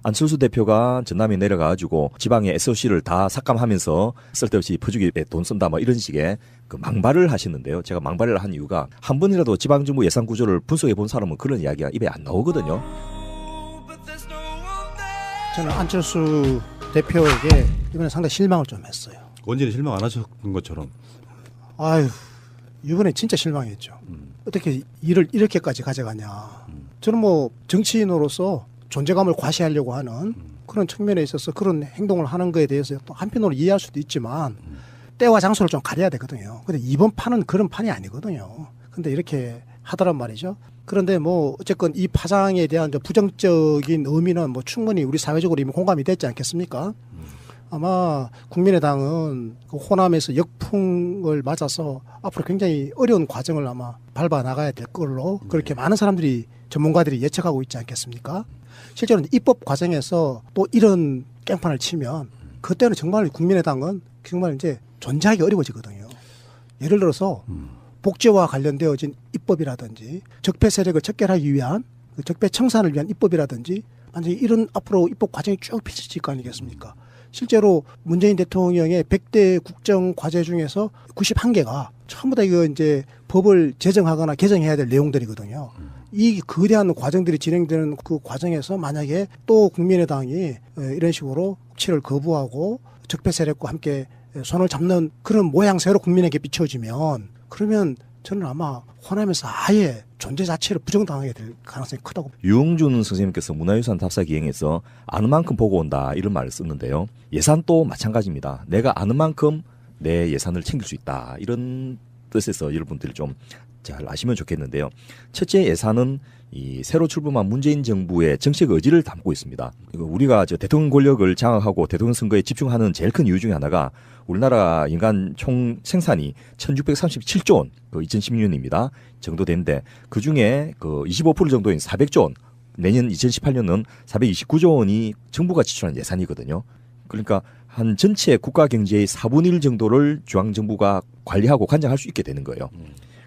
안철수 대표가 전남에 내려가가지고 지방의 SOC를 다 삭감하면서 쓸데없이 퍼주기에 돈 쓴다 뭐 이런 식의 그 망발을 하시는데요. 제가 망발을 한 이유가 한 번이라도 지방정부 예산 구조를 분석해 본 사람은 그런 이야기가 입에 안 나오거든요. 저는 안철수 대표에게 이번에 상당히 실망을 좀 했어요. 원진이 실망 안 하셨던 것처럼. 아유, 이번에 진짜 실망했죠. 어떻게 일을 이렇게까지 가져가냐. 저는 뭐 정치인으로서 존재감을 과시하려고 하는 그런 측면에 있어서 그런 행동을 하는 거에 대해서 또 한편으로 이해할 수도 있지만 때와 장소를 좀 가려야 되거든요. 근데 이번 판은 그런 판이 아니거든요. 근데 이렇게 하더란 말이죠. 그런데 뭐 어쨌건 이 파장에 대한 부정적인 의미는 뭐 충분히 우리 사회적으로 이미 공감이 됐지 않겠습니까? 아마 국민의당은 그 호남에서 역풍을 맞아서 앞으로 굉장히 어려운 과정을 아마 밟아 나가야 될 걸로 그렇게 많은 사람들이 전문가들이 예측하고 있지 않겠습니까? 실제로는 입법 과정에서 또 이런 깽판을 치면 그때는 정말 국민의당은 정말 이제 존재하기 어려워지거든요. 예를 들어서 복지와 관련되어진 입법이라든지 적폐 세력을 척결하기 위한 적폐 청산을 위한 입법이라든지 완전히 이런 앞으로 입법 과정이 쭉 펼쳐질 거 아니겠습니까? 실제로 문재인 대통령의 100대 국정 과제 중에서 91개가 전부 다 이거 이제 법을 제정하거나 개정해야 될 내용들이거든요. 이 거대한 과정들이 진행되는 그 과정에서 만약에 또 국민의당이 이런 식으로 국치를 거부하고 적폐 세력과 함께 손을 잡는 그런 모양새로 국민에게 비춰지면 그러면 저는 아마 호남에서 아예 존재 자체를 부정당하게 될 가능성이 크다고. 유흥준 선생님께서 문화유산 답사 기행에서 아는 만큼 보고 온다 이런 말을 썼는데요. 예산도 마찬가지입니다. 내가 아는 만큼 내 예산을 챙길 수 있다 이런 뜻에서 여러분들이 좀 잘 아시면 좋겠는데요. 첫째 예산은 이 새로 출범한 문재인 정부의 정책 의지를 담고 있습니다. 우리가 대통령 권력을 장악하고 대통령 선거에 집중하는 제일 큰 이유 중에 하나가 우리나라 인간 총 생산이 1637조 원, 2016년입니다. 정도 되는데 그중에 25% 정도인 400조 원, 내년 2018년은 429조 원이 정부가 지출한 예산이거든요. 그러니까 한 전체 국가 경제의 4분의 1 정도를 중앙정부가 관리하고 관장할 수 있게 되는 거예요.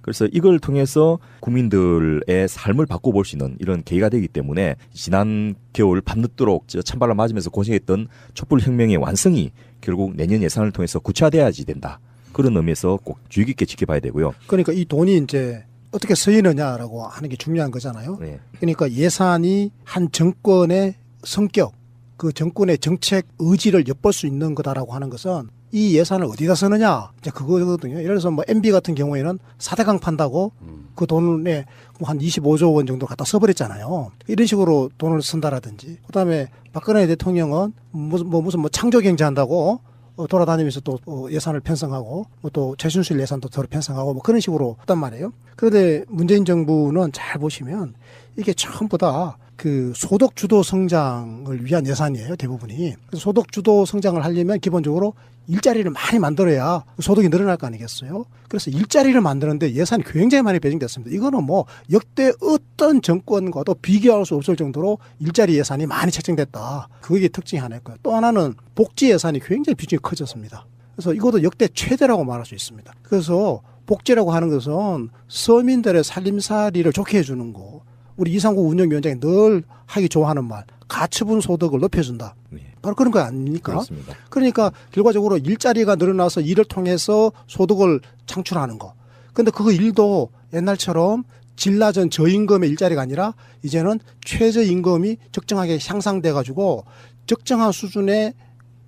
그래서 이걸 통해서 국민들의 삶을 바꿔볼 수 있는 이런 계기가 되기 때문에 지난 겨울 밤늦도록 찬바람 맞으면서 고생했던 촛불혁명의 완성이 결국 내년 예산을 통해서 구체화돼야지 된다. 그런 의미에서 꼭 주의 깊게 지켜봐야 되고요. 그러니까 이 돈이 이제 어떻게 쓰이느냐라고 하는 게 중요한 거잖아요. 네. 그러니까 예산이 한 정권의 성격, 그 정권의 정책 의지를 엿볼 수 있는 거다라고 하는 것은 이 예산을 어디다 쓰느냐 이제 그거거든요. 예를 들어서 뭐 MB 같은 경우에는 4대강 판다고 그 돈에 한 25조 원 정도 갖다 써버렸잖아요. 이런 식으로 돈을 쓴다라든지 그다음에 박근혜 대통령은 무슨 창조 경제한다고 돌아다니면서 또 예산을 편성하고 또 최순실 예산도 더 편성하고 뭐 그런 식으로 했단 말이에요. 그런데 문재인 정부는 잘 보시면 이게 전부 다 그 소득 주도 성장을 위한 예산이에요, 대부분이. 그래서 소득 주도 성장을 하려면 기본적으로 일자리를 많이 만들어야 소득이 늘어날 거 아니겠어요? 그래서 일자리를 만드는데 예산이 굉장히 많이 배정됐습니다. 이거는 뭐 역대 어떤 정권과도 비교할 수 없을 정도로 일자리 예산이 많이 책정됐다. 그게 특징이 하나였고요. 또 하나는 복지 예산이 굉장히 비중이 커졌습니다. 그래서 이것도 역대 최대라고 말할 수 있습니다. 그래서 복지라고 하는 것은 서민들의 살림살이를 좋게 해주는 거. 우리 이상국 운영위원장이 늘 하기 좋아하는 말, 가처분 소득을 높여준다. 바로 그런 거 아닙니까? 그렇습니다. 그러니까 결과적으로 일자리가 늘어나서 이를 통해서 소득을 창출하는 거. 근데 그 일도 옛날처럼 질 낮은 저임금의 일자리가 아니라 이제는 최저임금이 적정하게 향상돼 가지고 적정한 수준의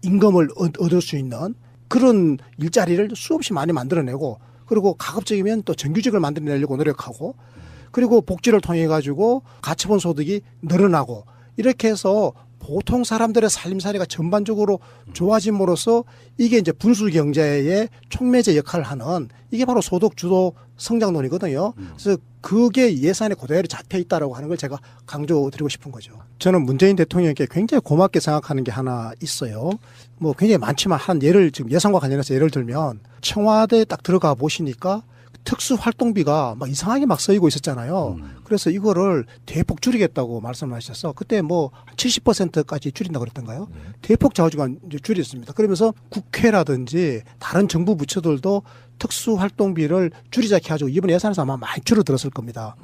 임금을 얻을 수 있는 그런 일자리를 수없이 많이 만들어내고 그리고 가급적이면 또 정규직을 만들어내려고 노력하고 그리고 복지를 통해 가지고 가처분 소득이 늘어나고 이렇게 해서 보통 사람들의 살림살이가 전반적으로 좋아짐으로써 이게 이제 분수 경제의 촉매제 역할을 하는 이게 바로 소득 주도 성장론이거든요. 그래서 그게 예산에 그대로 잡혀 있다라고 하는 걸 제가 강조드리고 싶은 거죠. 저는 문재인 대통령께 굉장히 고맙게 생각하는 게 하나 있어요. 뭐 굉장히 많지만 한 예를 지금 예산과 관련해서 예를 들면 청와대에 딱 들어가 보시니까 특수활동비가 막 이상하게 막 쓰이고 있었잖아요. 그래서 이거를 대폭 줄이겠다고 말씀하셔서 그때 뭐 70%까지 줄인다고 그랬던가요? 대폭 좌우지간 이제 줄였습니다. 그러면서 국회라든지 다른 정부 부처들도 특수활동비를 줄이자 해가지고 이번 예산에서 아마 많이 줄어들었을 겁니다.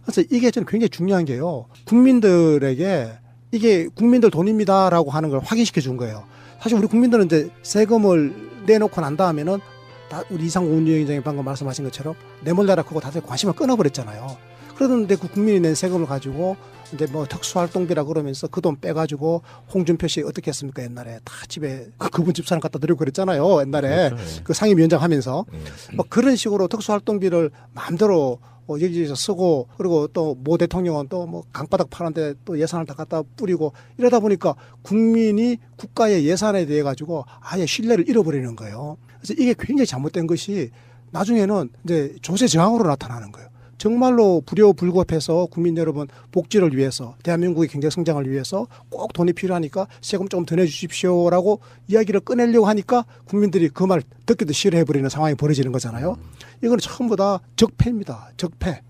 그래서 이게 저는 굉장히 중요한 게요. 국민들에게 이게 국민들 돈입니다라고 하는 걸 확인시켜 준 거예요. 사실 우리 국민들은 이제 세금을 내놓고 난 다음에는 다 우리 이상우 운영위원장이 방금 말씀하신 것처럼 내몰라라 크고 다들 관심을 끊어버렸잖아요. 그러는데 그 국민이 낸 세금을 가지고 이제 뭐 특수활동비라 그러면서 그 돈 빼가지고 홍준표 씨 어떻게 했습니까? 옛날에 다 집에 그분 집사람 갖다 드리고 그랬잖아요. 옛날에 그렇죠. 그 상임위원장 하면서 뭐 그런 식으로 특수활동비를 마음대로 여기저기서 쓰고 그리고 또 모 대통령은 또 뭐 강바닥 파는데 또 예산을 다 갖다 뿌리고 이러다 보니까 국민이 국가의 예산에 대해 가지고 아예 신뢰를 잃어버리는 거예요. 그래서 이게 굉장히 잘못된 것이 나중에는 이제 조세 저항으로 나타나는 거예요. 정말로 불효불급해서 국민 여러분 복지를 위해서 대한민국의 경제 성장을 위해서 꼭 돈이 필요하니까 세금 조금 더 내주십시오라고 이야기를 꺼내려고 하니까 국민들이 그 말 듣기도 싫어해버리는 상황이 벌어지는 거잖아요. 이건 전부 다 적폐입니다. 적폐.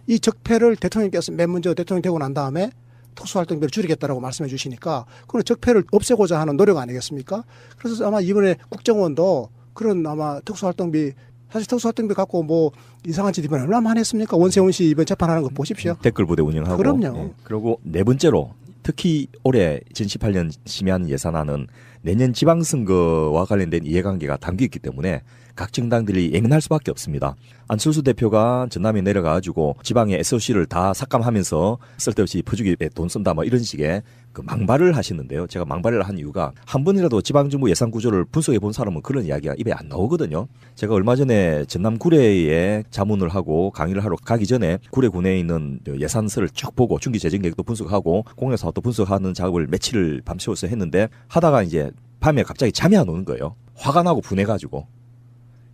이 적폐를 대통령께서 맨 먼저 대통령 되고 난 다음에 특수활동비를 줄이겠다라고 말씀해 주시니까 그런 적폐를 없애고자 하는 노력 아니겠습니까? 그래서 아마 이번에 국정원도 그런 아마 특수활동비 사실 특수활동비 갖고 뭐 이상한 짓 이번에 얼마나 많이 했습니까? 원세훈 씨 이번 재판하는 거 보십시오. 댓글 부대 운영하고. 그럼요. 예. 그리고 네 번째로 특히 올해 2018년 심의하는 예산안은 내년 지방선거와 관련된 이해관계가 담겨 있기 때문에 각 정당들이 예민할 수밖에 없습니다. 안철수 대표가 전남에 내려가가지고 지방의 SOC를 다 삭감하면서 쓸데없이 퍼주기에 돈 쓴다 뭐 이런 식의 그 망발을 하시는데요. 제가 망발을 한 이유가 한 번이라도 지방정부 예산 구조를 분석해 본 사람은 그런 이야기가 입에 안 나오거든요. 제가 얼마 전에 전남 구례에 자문을 하고 강의를 하러 가기 전에 구례 군에 있는 예산서를 쭉 보고 중기 재정 계획도 분석하고 공약 사업도 분석하는 작업을 며칠을 밤새워서 했는데 하다가 이제 밤에 갑자기 잠이 안 오는 거예요. 화가 나고 분해가지고.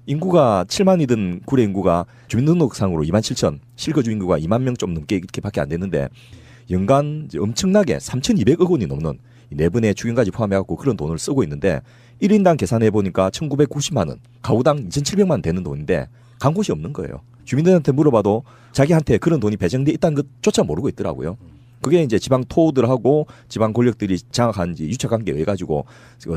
인구가 7만이던 구례 인구가 주민등록상으로 2만 7천, 실거주 인구가 2만 명 좀 넘게 이렇게밖에 안 됐는데 연간 엄청나게 3,200억 원이 넘는 네 번의 주경까지 포함해갖고 그런 돈을 쓰고 있는데 1인당 계산해 보니까 1,990만 원, 가구당 2,700만 원 되는 돈인데 간 곳이 없는 거예요. 주민들한테 물어봐도 자기한테 그런 돈이 배정돼 있다는 것조차 모르고 있더라고요. 그게 이제 지방 토호들하고 지방 권력들이 장악한 이제 유착관계에 의해 가지고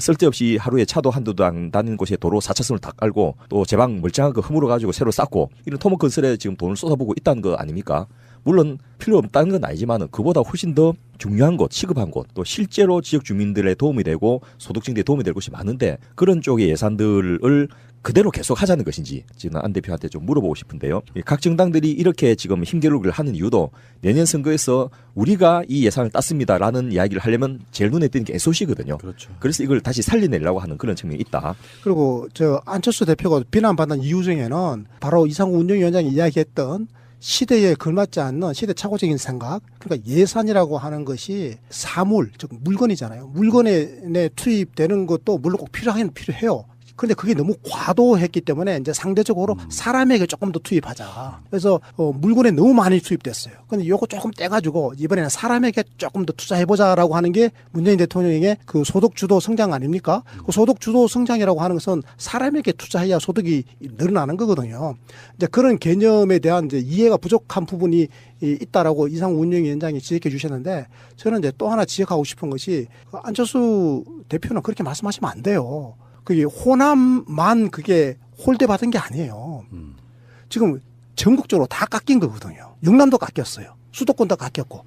쓸데없이 하루에 차도 한두 당 다니는 곳에 도로 4차선을 다 깔고 또 제방 멀쩡한 거 허물어 가지고 새로 쌓고 이런 토목 건설에 지금 돈을 쏟아부고 있다는 거 아닙니까? 물론 필요 없다는 건 아니지만은 그보다 훨씬 더 중요한 곳, 시급한 곳, 또 실제로 지역 주민들의 도움이 되고 소득 증대에 도움이 될 곳이 많은데 그런 쪽의 예산들을 그대로 계속 하자는 것인지 지금 안 대표한테 좀 물어보고 싶은데요. 각 정당들이 이렇게 지금 힘겨루기를 하는 이유도 내년 선거에서 우리가 이 예산을 땄습니다라는 이야기를 하려면 제일 눈에 띄는 게 SOC거든요. 그렇죠. 그래서 이걸 다시 살려내려고 하는 그런 측면이 있다. 그리고 저 안철수 대표가 비난받는 이유 중에는 바로 이상우 운영위원장이 이야기했던 시대에 걸맞지 않는 시대착오적인 생각. 그러니까 예산이라고 하는 것이 사물, 즉 물건이잖아요. 물건에 투입되는 것도 물론 꼭 필요하긴 필요해요. 그런데 그게 너무 과도했기 때문에 이제 상대적으로 사람에게 조금 더 투입하자. 그래서 물건에 너무 많이 투입됐어요. 근데 이거 조금 떼가지고 이번에는 사람에게 조금 더 투자해보자라고 하는 게 문재인 대통령의 그 소득 주도 성장 아닙니까? 그 소득 주도 성장이라고 하는 것은 사람에게 투자해야 소득이 늘어나는 거거든요. 이제 그런 개념에 대한 이제 이해가 부족한 부분이 있다라고 이상우 운영위원장이 지적해 주셨는데 저는 이제 또 하나 지적하고 싶은 것이 안철수 대표는 그렇게 말씀하시면 안 돼요. 그게 호남만 그게 홀대받은 게 아니에요. 지금 전국적으로 다 깎인 거거든요. 영남도 깎였어요. 수도권도 깎였고.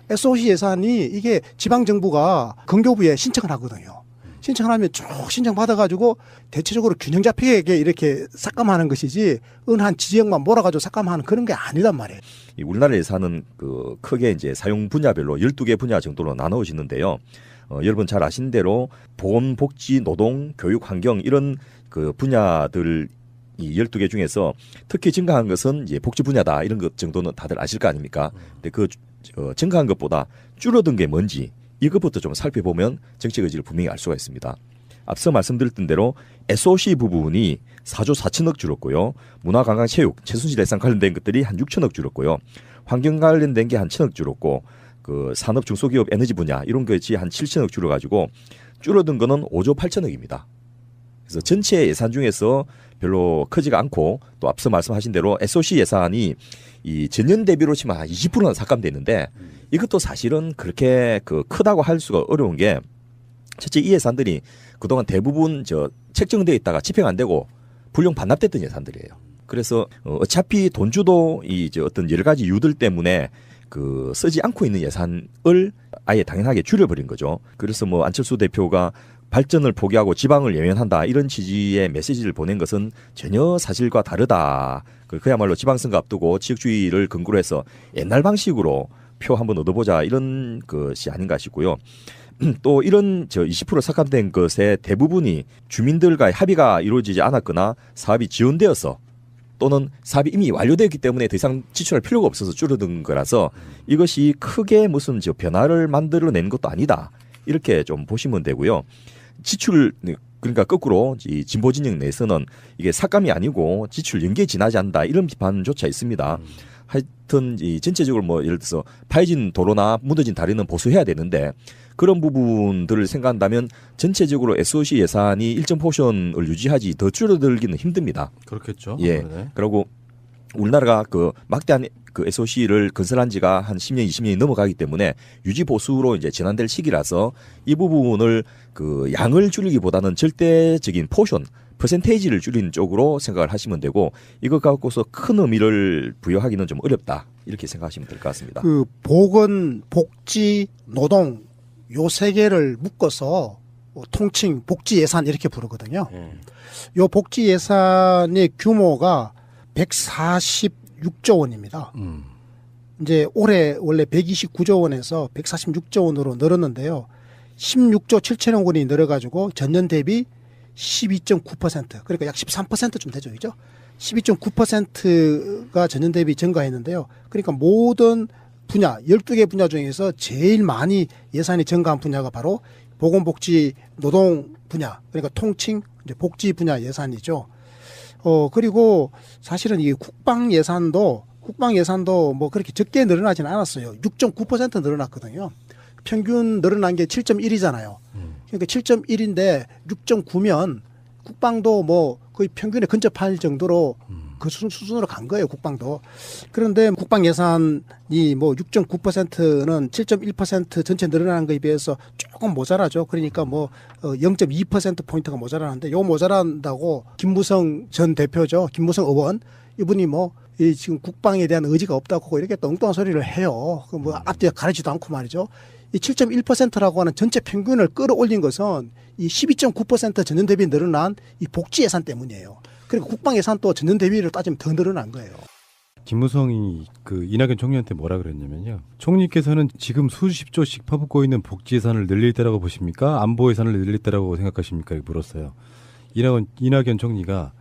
SOC 예산이 이게 지방정부가 건교부에 신청을 하거든요. 신청을 하면 쭉 신청 받아가지고 대체적으로 균형 잡히게 이렇게 삭감하는 것이지 한 지역만 몰아가지고 삭감하는 그런 게 아니란 말이에요. 이 우리나라 예산은 그 크게 이제 사용 분야별로 12개 분야 정도로 나누어지는데요. 여러분 잘 아신 대로 보건, 복지, 노동, 교육, 환경 이런 그 분야들 이 12개 중에서 특히 증가한 것은 이제 복지 분야다 이런 것 정도는 다들 아실 거 아닙니까? 근데 그 증가한 것보다 줄어든 게 뭔지 이것부터 좀 살펴보면 정책 의지를 분명히 알 수가 있습니다. 앞서 말씀드렸던 대로 SOC 부분이 4조 4천억 줄었고요. 문화관광체육, 최순실 예산 관련된 것들이 한 6천억 줄었고요. 환경 관련된 게 한 1천억 줄었고 그 산업 중소기업 에너지 분야 이런 것이 한 7천억 줄어가지고 줄어든 거는 5조 8천억입니다. 그래서 전체 예산 중에서 별로 크지가 않고 또 앞서 말씀하신 대로 SOC 예산이 이 전년 대비로 치면 한 20%나 삭감됐는데 이것도 사실은 그렇게 그 크다고 할 수가 어려운 게 첫째 이 예산들이 그동안 대부분 책정되어 있다가 집행 안 되고 불용 반납됐던 예산들이에요. 그래서 어차피 돈주도 어떤 여러 가지 이유들 때문에 그 쓰지 않고 있는 예산을 아예 당연하게 줄여버린 거죠. 그래서 뭐 안철수 대표가 발전을 포기하고 지방을 외면한다 이런 취지의 메시지를 보낸 것은 전혀 사실과 다르다. 그야말로 지방선거 앞두고 지역주의를 근거로 해서 옛날 방식으로 표 한번 얻어보자 이런 것이 아닌가 싶고요. 또 이런 20% 삭감된 것의 대부분이 주민들과의 합의가 이루어지지 않았거나 사업이 지연되어서 또는 사업이 이미 완료되었기 때문에 더 이상 지출할 필요가 없어서 줄어든 거라서 이것이 크게 무슨 변화를 만들어낸 것도 아니다. 이렇게 좀 보시면 되고요. 지출 그러니까 거꾸로 이 진보 진영 내에서는 이게 삭감이 아니고 지출 연계에 지나지 않는다 이런 비판조차 있습니다. 하여튼 이 전체적으로 뭐 예를 들어서 파여진 도로나 무너진 다리는 보수해야 되는데 그런 부분들을 생각한다면 전체적으로 SOC 예산이 일정 포션을 유지하지 더 줄어들기는 힘듭니다. 그렇겠죠. 예. 네. 그리고 우리나라가 그 막대한 그 SOC를 건설한 지가 한 10년, 20년이 넘어가기 때문에 유지 보수로 이제 진행될 시기라서 이 부분을 그 양을 줄이기보다는 절대적인 포션, 퍼센테이지를 줄이는 쪽으로 생각을 하시면 되고 이것 갖고서 큰 의미를 부여하기는 좀 어렵다. 이렇게 생각하시면 될 것 같습니다. 그 보건, 복지, 노동 요 세 개를 묶어서 통칭 복지 예산 이렇게 부르거든요. 요 복지 예산의 규모가 146조 원입니다. 이제 올해 원래 129조 원에서 146조 원으로 늘었는데요. 16조 7천억 원이 늘어가지고 전년 대비 12.9% 그러니까 약 13%좀 되죠, 그죠? 12.9%가 전년 대비 증가했는데요. 그러니까 모든 분야 12개 분야 중에서 제일 많이 예산이 증가한 분야가 바로 보건복지 노동 분야 그러니까 통칭 이제 복지 분야 예산이죠. 그리고 사실은 이 국방 예산도 뭐 그렇게 적게 늘어나지는 않았어요. 6.9% 늘어났거든요. 평균 늘어난 게 7.1이잖아요. 그러니까 7.1인데 6.9면 국방도 뭐 거의 평균에 근접할 정도로 그 수준으로 간 거예요, 국방도. 그런데 국방 예산이 뭐 6.9%는 7.1% 전체 늘어나는 거에 비해서 조금 모자라죠. 그러니까 뭐 0.2%포인트가 모자라는데 요 모자란다고 김무성 전 대표죠. 김무성 의원. 이분이 뭐 이 지금 국방에 대한 의지가 없다고 이렇게 또 엉뚱한 소리를 해요. 그 뭐 앞뒤에 가르치지도 않고 말이죠. 이 7.1%라고 하는 전체 평균을 끌어올린 것은 이 12.9% 전년 대비 늘어난 이 복지 예산 때문이에요. 그리고 국방 예산도 전년 대비를 따지면 더 늘어난 거예요. 김무성이 그 이낙연 총리한테 뭐라 그랬냐면요. 총리께서는 지금 수십조씩 퍼붓고 있는 복지 예산을 늘릴 때라고 보십니까? 안보 예산을 늘릴 때라고 생각하십니까? 이렇게 물었어요. 이낙연 총리가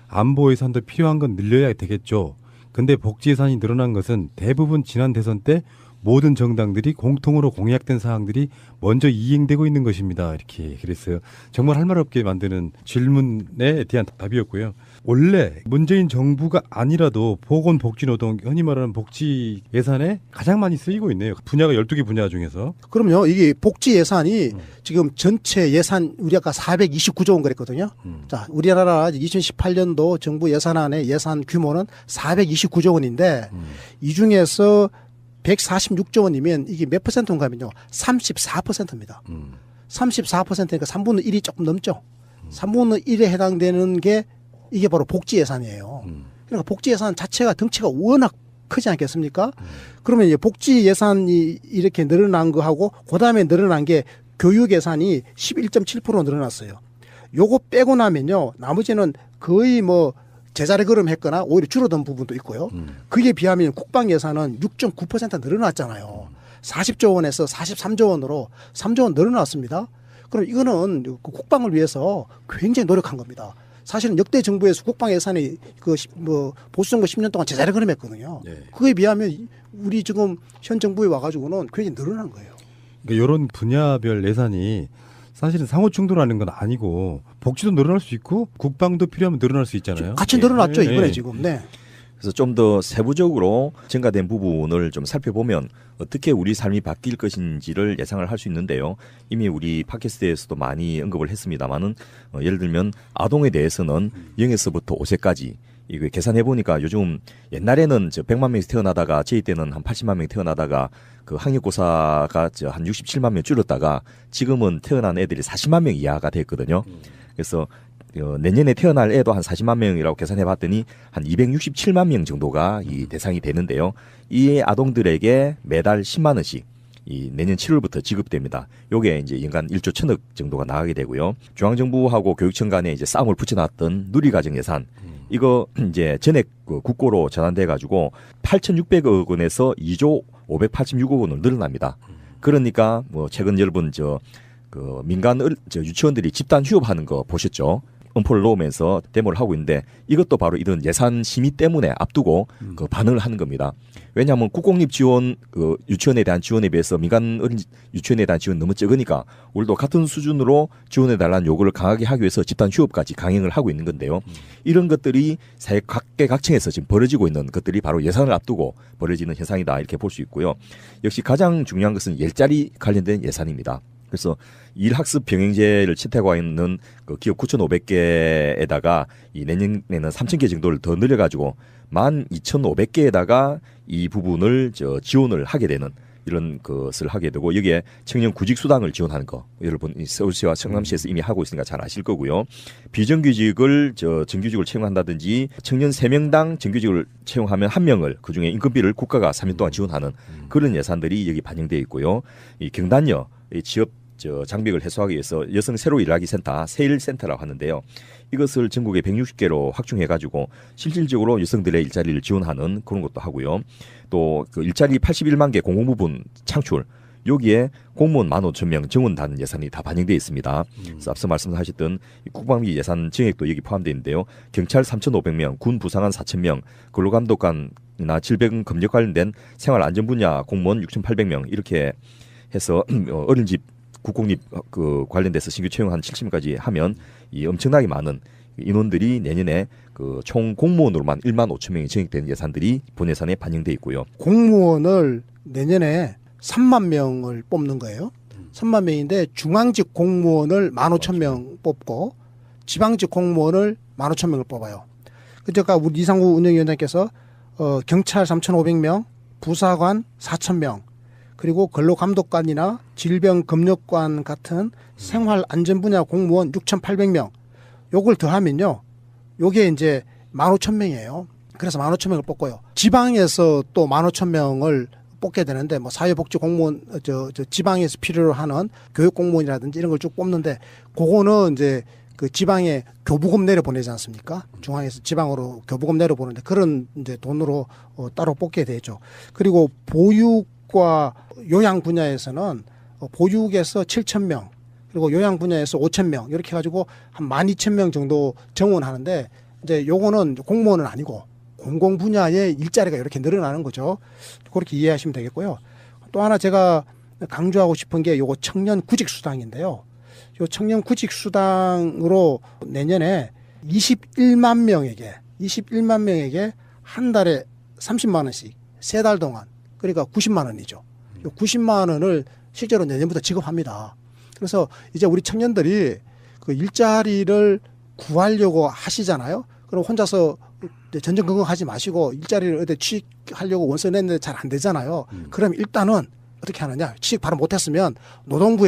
안보 예산도 필요한 건 늘려야 되겠죠. 근데 복지 예산이 늘어난 것은 대부분 지난 대선 때 모든 정당들이 공통으로 공약된 사항들이 먼저 이행되고 있는 것입니다. 이렇게 그랬어요. 정말 할 말 없게 만드는 질문에 대한 답이었고요. 원래 문재인 정부가 아니라도 보건복지노동 흔히 말하는 복지 예산에 가장 많이 쓰이고 있네요. 분야가 12개 분야 중에서. 그럼요. 이게 복지 예산이 지금 전체 예산 우리 아까 429조 원 그랬거든요. 자, 우리나라 2018년도 정부 예산안의 예산 규모는 429조 원인데 이 중에서 146조 원이면 이게 몇 퍼센트인가면요. 34%입니다. 34%니까 3분의 1이 조금 넘죠. 3분의 1에 해당되는 게 이게 바로 복지 예산이에요. 그러니까 복지 예산 자체가 덩치가 워낙 크지 않겠습니까? 그러면 이제 복지 예산이 이렇게 늘어난 거하고 그다음에 늘어난 게 교육 예산이 11.7% 늘어났어요. 요거 빼고 나면요. 나머지는 거의 뭐 제자리 걸음했거나 오히려 줄어든 부분도 있고요. 그에 비하면 국방 예산은 6.9% 늘어났잖아요. 40조 원에서 43조 원으로 3조 원 늘어났습니다. 그럼 이거는 국방을 위해서 굉장히 노력한 겁니다. 사실은 역대 정부에서 국방 예산이 뭐 보수 정부 10년 동안 제자리 걸음했거든요. 네. 그에 비하면 우리 지금 현 정부에 와가지고는 굉장히 늘어난 거예요. 그러니까 이런 분야별 예산이 사실은 상호 충돌하는 건 아니고 복지도 늘어날 수 있고 국방도 필요하면 늘어날 수 있잖아요. 같이 늘어났죠, 네. 이번에 지금. 네. 그래서 좀 더 세부적으로 증가된 부분을 좀 살펴보면 어떻게 우리 삶이 바뀔 것인지를 예상을 할 수 있는데요. 이미 우리 팟캐스트에서도 많이 언급을 했습니다만은 예를 들면 아동에 대해서는 0에서부터 5세까지 이거 계산해 보니까 요즘 옛날에는 100만 명이 태어나다가 저희 때는 한 80만 명이 태어나다가 그 학력고사가 한 67만 명 줄었다가 지금은 태어난 애들이 40만 명 이하가 됐거든요. 그래서 내년에 태어날 애도 한 40만 명이라고 계산해 봤더니 한 267만 명 정도가 이 대상이 되는데요. 이 아동들에게 매달 10만 원씩 이 내년 7월부터 지급됩니다. 요게 이제 연간 1조 1천억 정도가 나가게 되고요. 중앙정부하고 교육청 간에 이제 싸움을 붙여놨던 누리과정 예산 이거 이제 전액 국고로 전환돼 가지고 8,600억 원에서 2조 586억 원으로 늘어납니다. 그러니까 뭐 최근 여러분 그 민간 유치원들이 집단 휴업하는 거 보셨죠? 엄포를 놓으면서 데모를 하고 있는데 이것도 바로 이런 예산 심의 때문에 앞두고 그 반응을 하는 겁니다. 왜냐하면 국공립 지원 그 유치원에 대한 지원에 비해서 민간 어린 유치원에 대한 지원 너무 적으니까 우리도 같은 수준으로 지원해 달라는 요구를 강하게 하기 위해서 집단 휴업까지 강행을 하고 있는 건데요. 이런 것들이 사회 각계각층에서 지금 벌어지고 있는 것들이 바로 예산을 앞두고 벌어지는 현상이다 이렇게 볼 수 있고요. 역시 가장 중요한 것은 일자리 관련된 예산입니다. 그래서 일학습 병행제를 채택하고 있는 그 기업 9,500개에다가 이 내년에는 3,000개 정도를 더 늘려가지고 12,500개에다가 이 부분을 지원을 하게 되는 이런 것을 하게 되고 여기에 청년 구직 수당을 지원하는 거 여러분 서울시와 성남시에서 이미 하고 있으니까 잘 아실 거고요. 비정규직을 정규직을 채용한다든지 청년 3명당 정규직을 채용하면 1명을 그중에 인건비를 국가가 3년 동안 지원하는 그런 예산들이 여기 반영되어 있고요. 이 경단녀 이 취업 장벽을 해소하기 위해서 여성 새로 일하기 센터 세일센터라고 하는데요. 이것을 전국에 160개로 확충해가지고 실질적으로 여성들의 일자리를 지원하는 그런 것도 하고요. 또 그 일자리 81만 개 공공부문 창출 여기에 공무원 15,000명 정원단 예산이 다 반영되어 있습니다. 그래서 앞서 말씀하셨던 국방비 예산 증액도 여기 포함되어 있는데요. 경찰 3,500명, 군 부상한 4,000명, 근로감독관이나 질병 검역 관련된 생활안전 분야 공무원 6,800명 이렇게 해서 어린이집 국공립 그 관련돼서 신규 채용 한 70명까지 하면 이 엄청나게 많은 인원들이 내년에 그 총 공무원으로만 1만 5천 명이 증액되는 예산들이 본 예산에 반영돼 있고요. 공무원을 내년에 3만 명을 뽑는 거예요. 3만 명인데 중앙직 공무원을 15,000명 뽑고 지방직 공무원을 15,000명을 뽑아요. 그러니까 우리 이상구 운영위원장께서 경찰 3,500명, 부사관 4,000명, 그리고 근로감독관이나 질병검역관 같은 생활안전 분야 공무원 6,800명. 요걸 더하면요. 요게 이제 15,000명이에요. 그래서 15,000명을 뽑고요. 지방에서 또 15,000명을 뽑게 되는데 뭐 사회복지 공무원 지방에서 필요로 하는 교육 공무원이라든지 이런 걸 쭉 뽑는데 그거는 이제 그 지방에 교부금 내려보내지 않습니까? 중앙에서 지방으로 교부금 내려보는데 그런 이제 돈으로 따로 뽑게 되죠. 그리고 보육과 요양 분야에서는 보육에서 7,000명 그리고 요양 분야에서 5,000명 이렇게 해가지고 한 12,000명 정도 정원하는데 이제 요거는 공무원은 아니고 공공 분야의 일자리가 이렇게 늘어나는 거죠. 그렇게 이해하시면 되겠고요. 또 하나 제가 강조하고 싶은 게 요거 청년 구직 수당인데요. 요 청년 구직 수당으로 내년에 21만 명에게 한 달에 30만 원씩 3달 동안 그러니까 90만 원이죠. 요 90만 원을 실제로 내년부터 지급합니다. 그래서 이제 우리 청년들이 그 일자리를 구하려고 하시잖아요. 그럼 혼자서 전전긍긍하지 마시고 일자리를 어디 취직하려고 원서 냈는데 잘 안 되잖아요. 그럼 일단은 어떻게 하느냐. 취직 바로 못했으면 노동부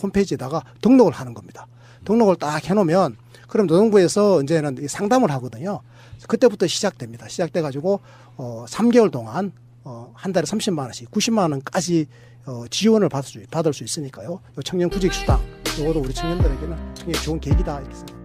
홈페이지에다가 등록을 하는 겁니다. 등록을 딱 해놓으면 그럼 노동부에서 이제는 상담을 하거든요. 그때부터 시작됩니다. 시작돼가지고 3개월 동안 한 달에 30만 원씩 90만 원까지 지원을 받을 수 있으니까요. 요 청년 구직 수당 이것도 우리 청년들에게는 굉장히 좋은 계기다 이렇게 생각합니다.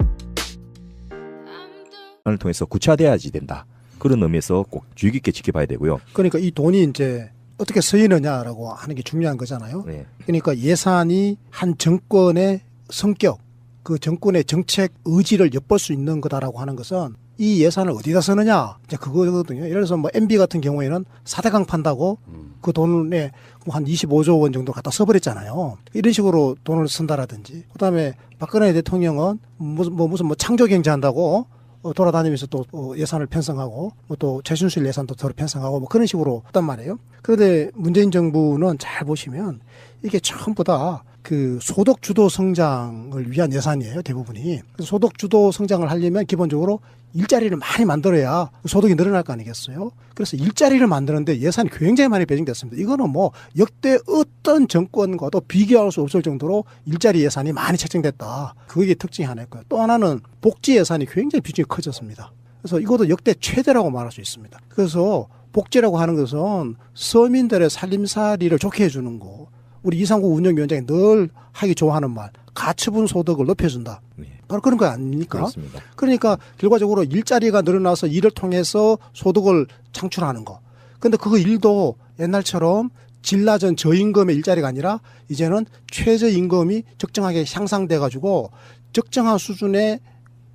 을 통해서 구체화돼야지 된다. 그런 의미에서 꼭 주의 깊게 지켜봐야 되고요. 그러니까 이 돈이 이제 어떻게 쓰이느냐라고 하는 게 중요한 거잖아요. 네. 그러니까 예산이 한 정권의 성격, 그 정권의 정책 의지를 엿볼 수 있는 거다라고 하는 것은 이 예산을 어디다 쓰느냐 이제 그거거든요. 예를 들어서 뭐 MB 같은 경우에는 4대강 판다고 그 돈에 한 25조 원 정도 갖다 써버렸잖아요. 이런 식으로 돈을 쓴다라든지 그다음에 박근혜 대통령은 무슨 창조 경제한다고 돌아다니면서 또 예산을 편성하고 또 최순실 예산도 더 편성하고 뭐 그런 식으로 했단 말이에요. 그런데 문재인 정부는 잘 보시면 이게 전부 다 그 소득 주도 성장을 위한 예산이에요, 대부분이. 그래서 소득 주도 성장을 하려면 기본적으로 일자리를 많이 만들어야 소득이 늘어날 거 아니겠어요? 그래서 일자리를 만드는데 예산이 굉장히 많이 배정됐습니다. 이거는 뭐 역대 어떤 정권과도 비교할 수 없을 정도로 일자리 예산이 많이 책정됐다. 그게 특징이 하나였고요. 또 하나는 복지 예산이 굉장히 비중이 커졌습니다. 그래서 이것도 역대 최대라고 말할 수 있습니다. 그래서 복지라고 하는 것은 서민들의 살림살이를 좋게 해주는 거. 우리 이상국 운영위원장이 늘 하기 좋아하는 말, 가처분 소득을 높여준다. 바로 그런 거 아닙니까? 그렇습니다. 그러니까 결과적으로 일자리가 늘어나서 일을 통해서 소득을 창출하는 거. 근데 그 일도 옛날처럼 질 낮은 저임금의 일자리가 아니라 이제는 최저임금이 적정하게 향상돼 가지고 적정한 수준의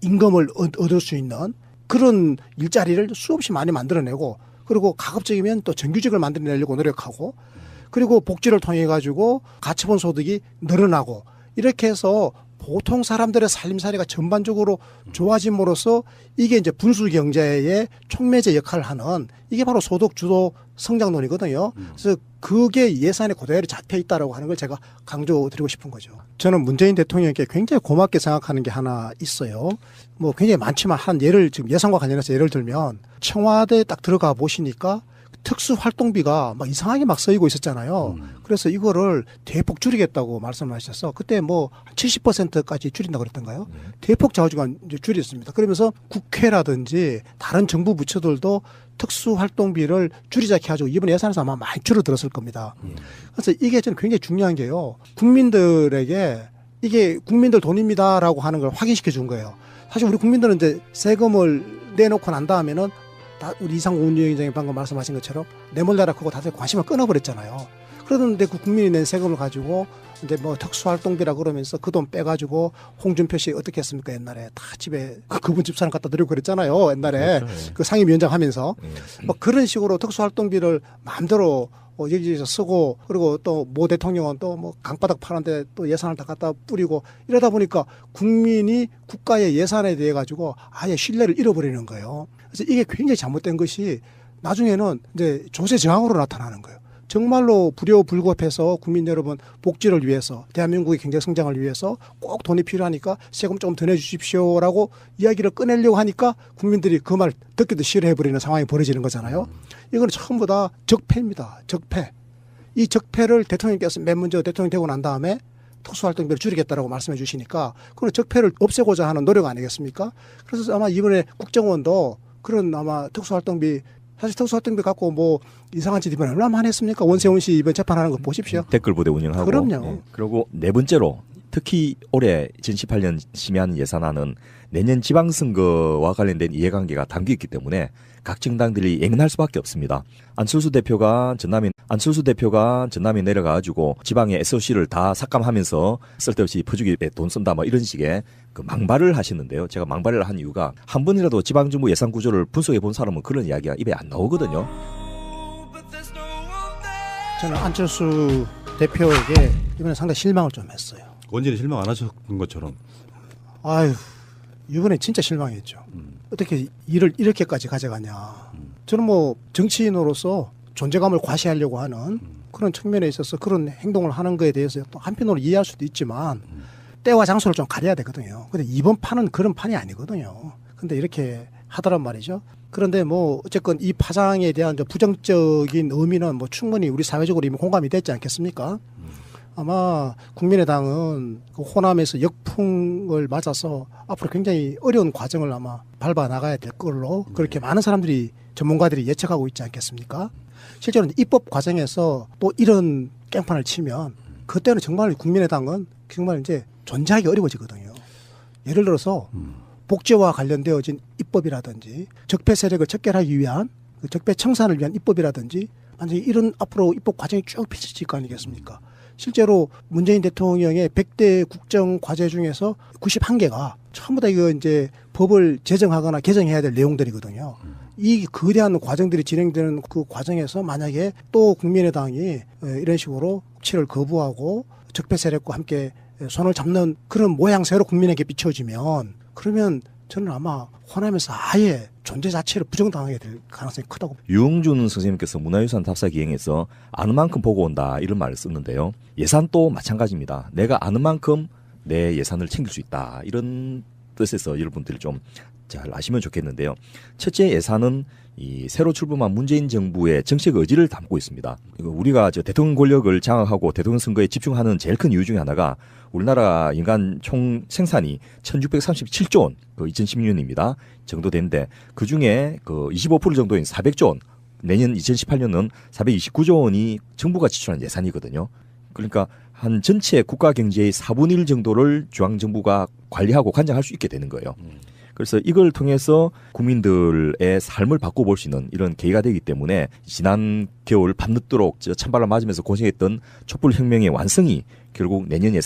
임금을 얻을 수 있는 그런 일자리를 수없이 많이 만들어내고, 그리고 가급적이면 또 정규직을 만들어내려고 노력하고, 그리고 복지를 통해 가지고 가처분 소득이 늘어나고, 이렇게 해서 보통 사람들의 살림살이가 전반적으로 좋아짐으로써 이게 이제 분수 경제의 촉매제 역할을 하는, 이게 바로 소득 주도 성장론이거든요. 그래서 그게 예산에 그대로 잡혀 있다라고 하는 걸 제가 강조드리고 싶은 거죠. 저는 문재인 대통령께 굉장히 고맙게 생각하는 게 하나 있어요. 뭐 굉장히 많지만 한 예를, 지금 예산과 관련해서 예를 들면 청와대에 딱 들어가 보시니까 특수활동비가 막 이상하게 막 쓰이고 있었잖아요. 그래서 이거를 대폭 줄이겠다고 말씀하셔서 그때 뭐 70%까지 줄인다고 그랬던가요? 대폭 좌우지간 이제 줄였습니다. 그러면서 국회라든지 다른 정부 부처들도 특수활동비를 줄이자 해가지고 이번 예산에서 아마 많이 줄어들었을 겁니다. 그래서 이게 저는 굉장히 중요한 게요. 국민들에게 이게 국민들 돈입니다라고 하는 걸 확인시켜 준 거예요. 사실 우리 국민들은 이제 세금을 내놓고 난 다음에는 우리 이상국 운영위원장이 방금 말씀하신 것처럼 내몰라라 하고 다들 관심을 끊어버렸잖아요. 그러는데 그 국민이 낸 세금을 가지고 이제 뭐 특수활동비라 그러면서 그 돈 빼가지고 홍준표 씨 어떻게 했습니까? 옛날에 다 집에 그분 집사람 갖다 드리고 그랬잖아요. 옛날에 그렇죠. 그 상임위원장 하면서 뭐 그런 식으로 특수활동비를 마음대로 여기저기서 쓰고, 그리고 또 모 대통령은 또 뭐 강바닥 파는데 또 예산을 다 갖다 뿌리고, 이러다 보니까 국민이 국가의 예산에 대해 가지고 아예 신뢰를 잃어버리는 거예요. 그래서 이게 굉장히 잘못된 것이 나중에는 이제 조세 저항으로 나타나는 거예요. 정말로 불효불급해서 국민 여러분 복지를 위해서, 대한민국의 경제 성장을 위해서 꼭 돈이 필요하니까 세금 좀 더 내주십시오라고 이야기를 꺼내려고 하니까 국민들이 그 말 듣기도 싫어해버리는 상황이 벌어지는 거잖아요. 이건 전부 다 적폐입니다. 적폐. 이 적폐를 대통령께서 맨 먼저 대통령 되고 난 다음에 특수활동비를 줄이겠다라고 말씀해 주시니까 그건 적폐를 없애고자 하는 노력 아니겠습니까? 그래서 아마 이번에 국정원도 그런 아마 특수활동비, 사실 특수활동비 갖고 뭐 이상한 짓 이번에 얼마나 많이 했습니까? 원세훈 씨 이번 재판하는 거 보십시오. 댓글 부대 운영하고. 그럼요. 예. 그리고 네 번째로 특히 올해 2018년 심의하는 예산안은 내년 지방선거와 관련된 이해관계가 담겨 있기 때문에 각 정당들이 예민할 수밖에 없습니다. 안철수 대표가 전남에 내려가가지고 지방의 SOC를 다 삭감하면서 쓸데없이 퍼주기에 돈 쓴다 뭐 이런 식의 그 망발을 하시는데요. 제가 망발을 한 이유가 한 번이라도 지방정부 예산 구조를 분석해 본 사람은 그런 이야기가 입에 안 나오거든요. 저는 안철수 대표에게 이번에 상당히 실망을 좀 했어요. 원진이 실망 안 하셨던 것처럼. 아유, 이번에 진짜 실망했죠. 어떻게 일을 이렇게까지 가져가냐. 저는 뭐 정치인으로서 존재감을 과시하려고 하는 그런 측면에 있어서 그런 행동을 하는 거에 대해서 또 한편으로 이해할 수도 있지만 때와 장소를 좀 가려야 되거든요. 근데 이번 판은 그런 판이 아니거든요. 근데 이렇게 하더란 말이죠. 그런데 뭐 어쨌건 이 파장에 대한 부정적인 의미는 뭐 충분히 우리 사회적으로 이미 공감이 됐지 않겠습니까? 아마 국민의당은 그 호남에서 역풍을 맞아서 앞으로 굉장히 어려운 과정을 아마 밟아 나가야 될 걸로 그렇게 많은 사람들이, 전문가들이 예측하고 있지 않겠습니까? 실제로는 입법 과정에서 또 이런 깽판을 치면 그때는 정말 국민의당은 정말 이제 존재하기 어려워지거든요. 예를 들어서 복지와 관련되어진 입법이라든지 적폐 세력을 척결하기 위한 그 적폐 청산을 위한 입법이라든지 완전히 이런 앞으로 입법 과정이 쭉 펼쳐질 거 아니겠습니까? 실제로 문재인 대통령의 100대 국정 과제 중에서 91개가 전부 다 이거 이제 법을 제정하거나 개정해야 될 내용들이거든요. 이 거대한 과정들이 진행되는 그 과정에서 만약에 또 국민의당이 이런 식으로 국치를 거부하고 적폐 세력과 함께 손을 잡는 그런 모양새로 국민에게 비춰지면, 그러면 저는 아마 호남에서 아예 존재 자체를 부정당하게 될 가능성이 크다고. 유흥준 선생님께서 문화유산 답사 기행에서 아는 만큼 보고 온다 이런 말을 썼는데요. 예산도 마찬가지입니다. 내가 아는 만큼 내 예산을 챙길 수 있다 이런 뜻에서 여러분들이 좀 잘 아시면 좋겠는데요. 첫째 예산은 이 새로 출범한 문재인 정부의 정책 의지를 담고 있습니다. 우리가 대통령 권력을 장악하고 대통령 선거에 집중하는 제일 큰 이유 중에 하나가 우리나라 인간 총 생산이 1637조 원, 2016년입니다. 정도 되는데 그 중에 25% 정도인 400조 원, 내년 2018년은 429조 원이 정부가 지출한 예산이거든요. 그러니까 한 전체 국가 경제의 4분의 1 정도를 중앙정부가 관리하고 관장할 수 있게 되는 거예요. 그래서 이걸 통해서 국민들의 삶을 바꿔볼 수 있는 이런 계기가 되기 때문에 지난 겨울 밤늦도록 찬바람 맞으면서 고생했던 촛불혁명의 완성이 결국 내년 예산